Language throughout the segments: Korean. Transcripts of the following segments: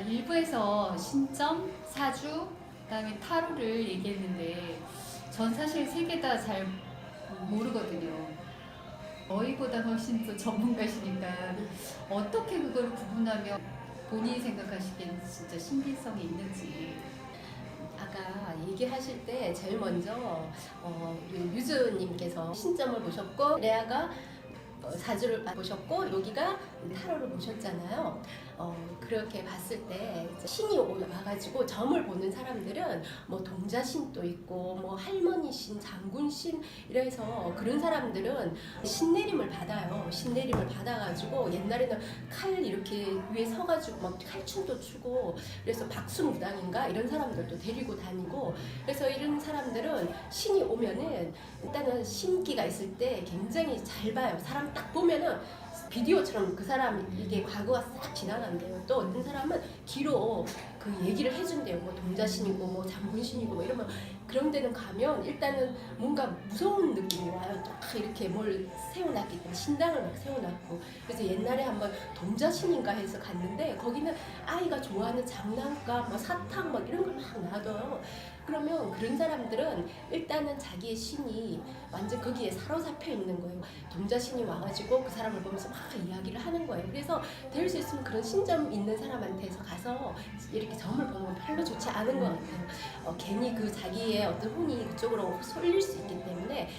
일부에서 신점, 사주, 그다음에 타로를 얘기했는데 전 사실 세 개 다 잘 모르거든요. 저희보다 훨씬 더 전문가시니까 어떻게 그걸 구분하며 본인이 생각하시기엔 진짜 신빙성이 있는지. 아까 얘기하실 때 제일 먼저 유주님께서 신점을 보셨고 레아가 사주를 보셨고 여기가 타로를 보셨잖아요. 그렇게 봤을 때 이제 신이 와가지고 점을 보는 사람들은 뭐 동자신도 있고 뭐 할머니신, 장군신 이래서 그런 사람들은 신내림을 받아요. 신내림을 받아가지고 옛날에는 칼 이렇게 위에 서가지고 막 칼춤도 추고 그래서 박수무당인가 이런 사람들도 데리고 다니고 그래서 이런 사람들은 신이 오면은 일단은 신기가 있을 때 굉장히 잘 봐요. 사람 딱 보면은 비디오처럼 그 사람 이게 과거가 싹 지나간대요. 또 어떤 사람은 뒤로 그 얘기를 해준대요. 뭐 동자신이고 뭐 장군신이고 뭐 이러면 그런 데는 가면 일단은 뭔가 무서운 느낌이 와요. 딱 이렇게 뭘 세워놨기 때문에 신당을 막 세워놨고 그래서 옛날에 한번 동자신인가 해서 갔는데 거기는 아이가 좋아하는 장난감, 뭐 사탕 막 이런 걸 막 놔둬요. 그러면 그런 사람들은 일단은 자기의 신이 완전 거기에 사로잡혀 있는 거예요. 동자신이 와가지고 그 사람을 보면서 막 이야기를 하는 거예요. 그래서 될 수 있으면 그런 신점 있는 사람한테서 가서 이렇게 점을 보는 건 별로 좋지 않은 것 같아요. 괜히 그 자기의 어떤 혼이 그쪽으로 쏠릴 수 있기 때문에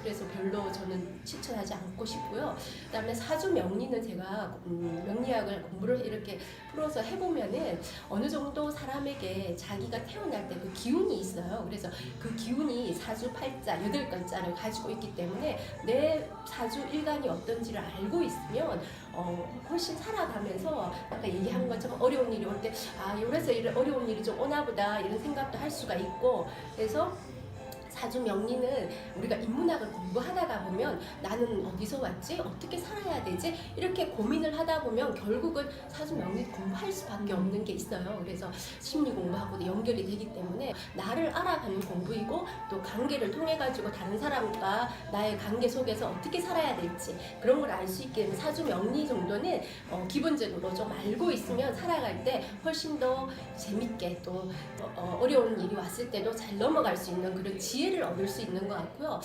그래서 별로 저는 추천하지 않고 싶고요. 그다음에 사주 명리는 제가 명리학을 공부를 이렇게 풀어서 해보면은 어느 정도 사람에게 자기가 태어날 때 그 기운이 있어요. 그래서 그 기운이 사주 팔자 8글자를 가지고 있기 때문에 내 사주 일간이 어떤지를 알고 있으면 훨씬 살아가면서 아까 얘기한 것처럼 어려운 일이 올 때 이래서 어려운 일이 좀 오나 보다 이런 생각도 할 수가 있고 그래서 사주 명리는 우리가 인문학을 공부하다가 보면 나는 어디서 왔지? 어떻게 살아야 되지? 이렇게 고민을 하다 보면 결국은 사주 명리 공부할 수밖에 없는 게 있어요. 그래서 심리 공부하고도 연결이 되기 때문에 나를 알아가는 공부이고 또 관계를 통해 가지고 다른 사람과 나의 관계 속에서 어떻게 살아야 될지 그런 걸 알 수 있게 되면 사주 명리 정도는 기본적으로 좀 알고 있으면 살아갈 때 훨씬 더 재밌게 또 어려운 일이 왔을 때도 잘 넘어갈 수 있는 그런 지혜를 얻을 수 있는 것 같고요.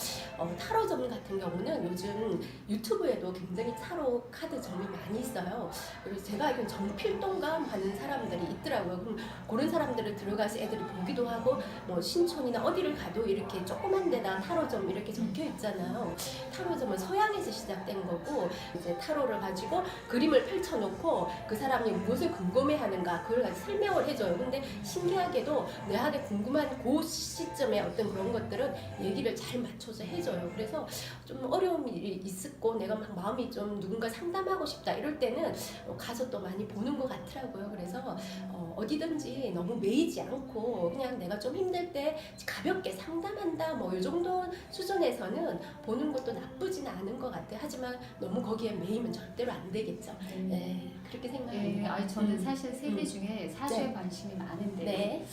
타로점 같은 경우는 요즘 유튜브에도 굉장히 타로 카드 점이 많이 있어요. 그리고 제가 알기로는 정필동감 하는 사람들이 있더라고요. 그럼 그런 사람들을 들어가서 애들이 보기도 하고 뭐 신촌이나 어디를 가도 이렇게 조그만 데다 타로점 이렇게 적혀 있잖아요. 타로점은 서양에서 시작된 거고 이제 타로를 가지고 그림을 펼쳐놓고 그 사람이 무엇을 궁금해하는가 그걸 가지고 설명을 해줘요. 근데 신기하게도 내한테 궁금한 그 시점에 어떤 그런 것들은 얘기를 잘 맞춰서 해줘요. 그래서 좀 어려운 일이 있었고 내가 막 마음이 좀 누군가 상담하고 싶다 이럴 때는 가서 또 많이 보는 것 같더라고요. 그래서 어디든지 너무 매이지 않고 그냥 내가 좀 힘들 때 가볍게 상담한다 뭐 이 정도 수준에서는 보는 것도 나쁘지는 않은 것 같아요. 하지만 너무 거기에 매이면 절대로 안 되겠죠. 네, 그렇게 생각합니다. 아니 저는 사실 세계 중에 사주에 네. 관심이 많은데 네.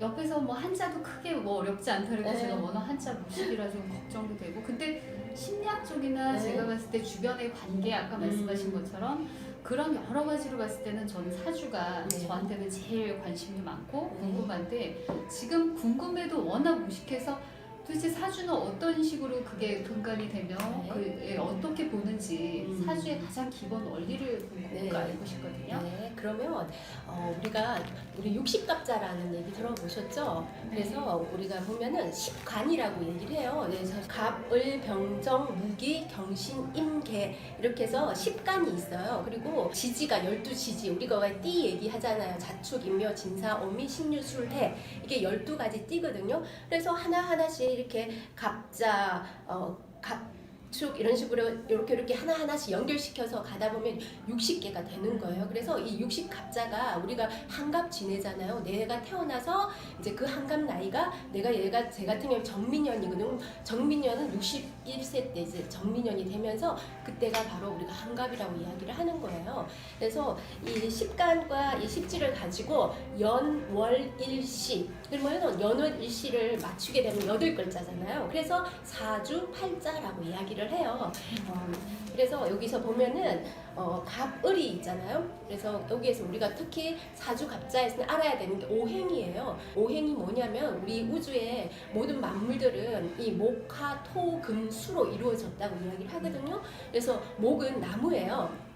옆에서 뭐 한자도 크게 뭐 어렵지 않다니까 네. 제가 워낙 한자 무식이라 좀 걱정도 되고 근데 심리학 쪽이나 네. 제가 봤을 때 주변의 관계 아까 말씀하신 것처럼 그런 여러 가지로 봤을 때는 저는 사주가 네. 저한테는 제일 관심이 많고 궁금한데 지금 궁금해도 워낙 무식해서 도대체 사주는 어떤 식으로 그게 근간이 되며 어떻게 보는지 사주의 가장 기본 원리를 궁금하고 알고 싶거든요. 네, 그러면 우리 60갑자라는 얘기 들어보셨죠? 그래서 우리가 보면은 10간이라고 얘기를 해요. 그래서 갑, 을, 병정, 무기, 경신, 임, 개 이렇게 해서 10간이 있어요. 그리고 지지가 12지지 우리가 왜 띠 얘기하잖아요. 자축, 인묘, 진사, 오미, 신유, 술, 해 이게 12가지 띠거든요. 그래서 하나하나씩 이렇게 갑자, 갑축 이런 식으로 이렇게 하나하나씩 연결시켜서 가다 보면 60개가 되는 거예요. 그래서 이 60갑자가 우리가 한갑 지내잖아요. 내가 태어나서 이제 그 한갑 나이가 얘가 제 같은 경우 정민년이거든요. 정민년은 61세 때 이제 정민년이 되면서 그때가 바로 우리가 한갑이라고 이야기를 하는 거예요. 그래서 이 십간과 이 십지를 가지고 연, 월, 일시 그러면 연월 일시를 맞추게 되면 8글자잖아요. 그래서 사주 팔자라고 이야기를 이야기를 해요. 그래서 여기서 보면은 갑을이 있잖아요. 그래서 여기에서 우리가 특히 사주 갑자에서는 알아야 되는 게 오행이에요. 오행이 뭐냐면 우리 우주의 모든 만물들은 이 목화 토 금 수로 이루어졌다고 이야기를 하거든요. 그래서 목은 나무예요.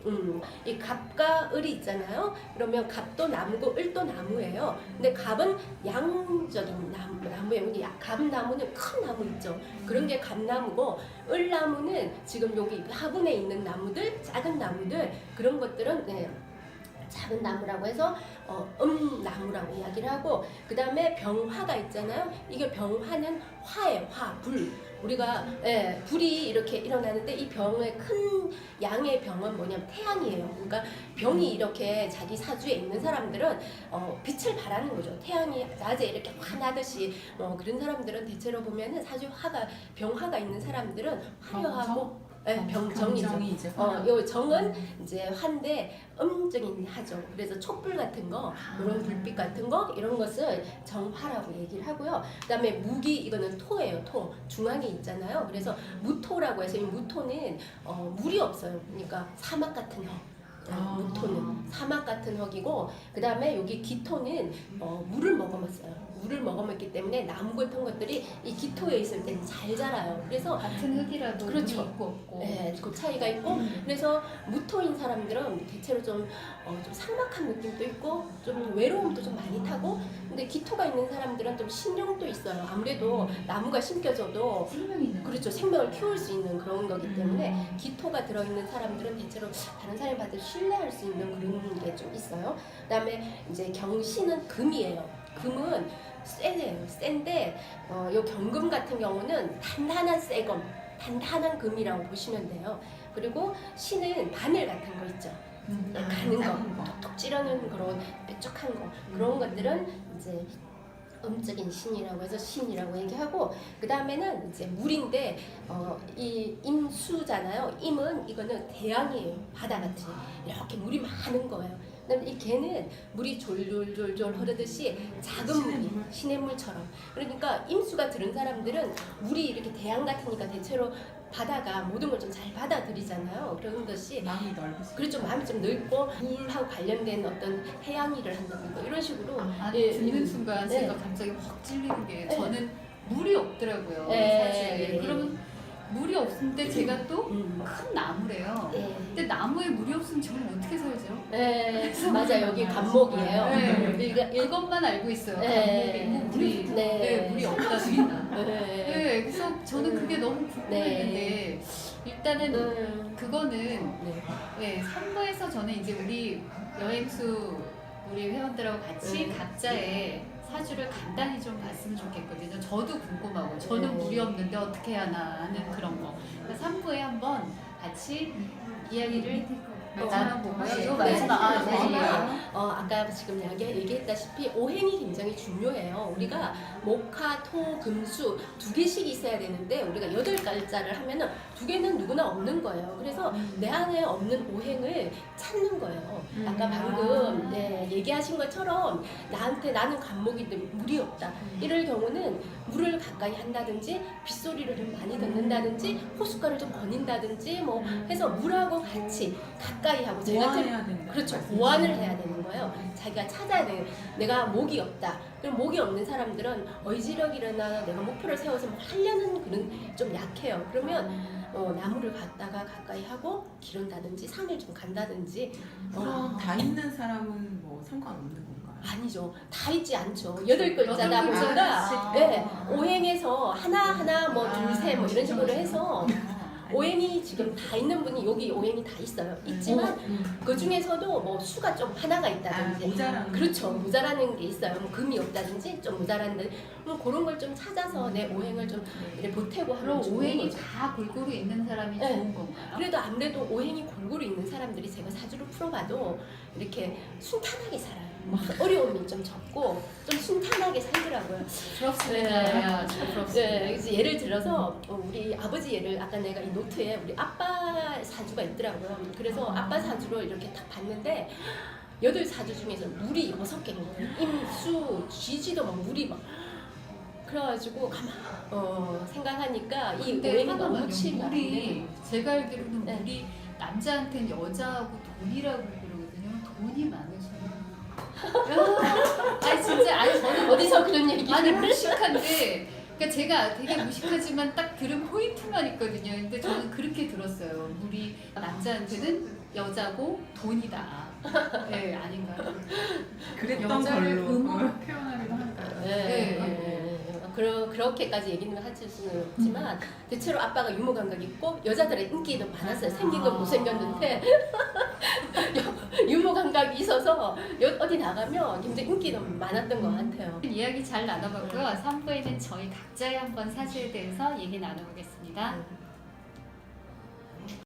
이 갑과 을이 있잖아요. 그러면 갑도 나무고 을도 나무예요. 근데 갑은 양적인 나무예요. 여기 갑나무는 큰 나무 있죠. 그런 게 갑나무고, 을나무는 지금 여기 화분에 있는 나무들, 작은 나무들, 그런 것들은 작은 나무라고 해서 나무라고 이야기를 하고, 그 다음에 병화가 있잖아요. 이게 병화는 화예요. 화, 불. 우리가 불이 이렇게 일어나는데 이 병의 큰 양의 병은 뭐냐면 태양이에요. 그러니까 병이 이렇게 자기 사주에 있는 사람들은 빛을 발하는 거죠. 태양이 낮에 이렇게 화나듯이 그런 사람들은 대체로 보면은 사주 화가 병화가 있는 사람들은 화려하고 병정이죠. 요 정은 이제 화인데 음적인 하죠. 그래서 촛불 같은 거, 이런 불빛 같은 거, 이런 것을 정화라고 얘기를 하고요. 그다음에 무기, 이거는 토예요. 토 중앙에 있잖아요. 그래서 무토라고 해서 이 무토는 물이 없어요. 그러니까 사막 같은 흙. 무토는 사막 같은 흙이고, 그 다음에 여기 기토는 물을 머금었어요. 물을 머금었기 때문에 나무 같은 것들이 이 기토에 있을 때 잘 자라요. 그래서 같은 흙이라도 그렇죠. 물이 있고 없고. 그 차이가 있고, 그래서 무토인 사람들은 대체로 좀 삭막한 느낌도 있고 좀 외로움도 좀 많이 타고, 근데 기토가 있는 사람들은 좀 신령도 있어요. 아무래도 나무가 심겨져도 생명이 있는 그렇죠. 생명을 키울 수 있는 그런 거기 때문에 기토가 들어있는 사람들은 대체로 다른 사람이 받을 신뢰할 수 있는 그런 게 좀 있어요. 그 다음에 이제 경신은 금이에요. 금은 세네요. 센데 요 경금 같은 경우는 단단한 새금, 단단한 금이라고 보시면 돼요. 그리고 신은 바늘 같은 거 있죠. 가는 거, 톡톡 찌르는 그런 뾰족한 거, 그런 것들은 이제 음적인 신이라고 해서 신이라고 얘기하고, 그 다음에는 이제 물인데 이 임수잖아요. 임은 이거는 대양이에요. 바다같이 이렇게 물이 많은 거예요. 그다음에 이 개는 물이 졸졸졸졸 흐르듯이 작은 물이 신의 물처럼. 그러니까 임수가 들은 사람들은 물이 이렇게 대양 같으니까 대체로 바다가 모든 걸 좀 잘 받아들이잖아요. 그런 것이 마음이 넓으시. 그렇죠. 마음이 좀 넓고 물하고 관련된 어떤 해양 일을 한다든가 이런 식으로. 듣는 순간 제가 갑자기 확 찔리는 게 저는 물이 없더라고요. 사실. 그러면 물이 없는데 제가 또 큰 나무래요. 근데 나무에 물이 없으면 저는 어떻게 살죠? 맞아. 여기 간목이에요. 그것만 알고 있어요. 간목이고 물이 없다는. 그래서 저는 그게 너무 궁금했는데 일단은 그거는 3부에서 저는 이제 우리 여행수 우리 회원들하고 같이 각자의 사주를 간단히 좀 봤으면 좋겠거든요. 저도 궁금하고 저는 물이 없는데 어떻게 하나 하는 그런 거. 3부에 한번 같이 이야기를 나눠보고요. 아까 지금 얘기했다시피 오행이 굉장히 중요해요. 우리가 목화, 토, 금수 2개씩 있어야 되는데 우리가 8글자를 하면은 2개는 누구나 없는 거예요. 그래서 내 안에 없는 오행을 찾는 거예요. 아까 방금 얘기하신 것처럼 나는 간목인데 물이 없다. 이럴 경우는 물을 가까이 한다든지 빗소리를 좀 많이 듣는다든지 호숫가를 좀 거닌다든지 뭐 해서 물하고 같이 가까이 하고 보완해야 되는 거예요. 그렇죠. 보완을 해야 되는 거예요. 자기가 찾아야 돼요. 내가 목이 없다. 그럼 목이 없는 사람들은 의지력이나 내가 목표를 세워서 뭐 하려는 그런 좀 약해요. 그러면 나무를 갖다가 가까이 하고 기른다든지 산을 좀 간다든지. 그럼 다 있는 사람은 뭐 상관없는 건가요? 아니죠. 다 있지 않죠. 8글자다 보니까 오행에서 하나하나 뭐 둘, 셋 뭐 이런 식으로 해서 오행이 지금 다 있는 분이 여기 오행이 다 있어요. 있지만 그 중에서도 뭐 수가 좀 하나가 있다든지 모자라는 그렇죠. 모자라는 게 있어요. 뭐 금이 없다든지 좀 모자란데 그런 걸 좀 찾아서 내 오행을 좀 이렇게 보태고 하는 그럼 좋은 오행이 거죠. 다 골고루 있는 사람이 좋은 건가요? 그래도 아무래도 오행이 골고루 있는 사람들이 제가 사주를 풀어봐도 이렇게 순탄하게 살아요. 어려움이 좀 적고 좀 순탄하게 살더라고요. 부럽습니다. 부럽습니다. 그래서 예를 들어서 우리 아버지 예를 아까 내가 이 노트에 우리 아빠 사주가 있더라고요. 그래서 아빠 사주를 이렇게 딱 봤는데 8사주 중에서 물이 6개인 거예요. 임수, 쥐지도 막 물이 막 그래가지고 생각하니까 이 근데 오행이 하나만요. 너무 치밀한데 물이 제가 알기로는 네. 물이 남자한테는 여자하고 돈이라고 그러거든요. 돈이 많으셔요. 아니 진짜 아니 저는 어디서 그런 얘기를 아니 무식한데 그러니까 제가 되게 무식하지만 딱 들은 포인트만 있거든요. 근데 저는 그렇게 들었어요. 물이 남자한테는 여자고 돈이다. 네 아닌가요? 그랬던 여자를 걸로 의무로 표현하기도 하니까요. 그렇게까지 얘기는 하실 수는 없지만 대체로 아빠가 유머 감각 있고 여자들의 인기도 많았어요. 생긴 건 못생겼는데 유머 감각이 있어서 어디 나가면 굉장히 인기도 많았던 것 같아요. 이야기 잘 나눠봤고요. 3부에는 저희 각자의 한번 사주에 대해서 얘기 나눠보겠습니다.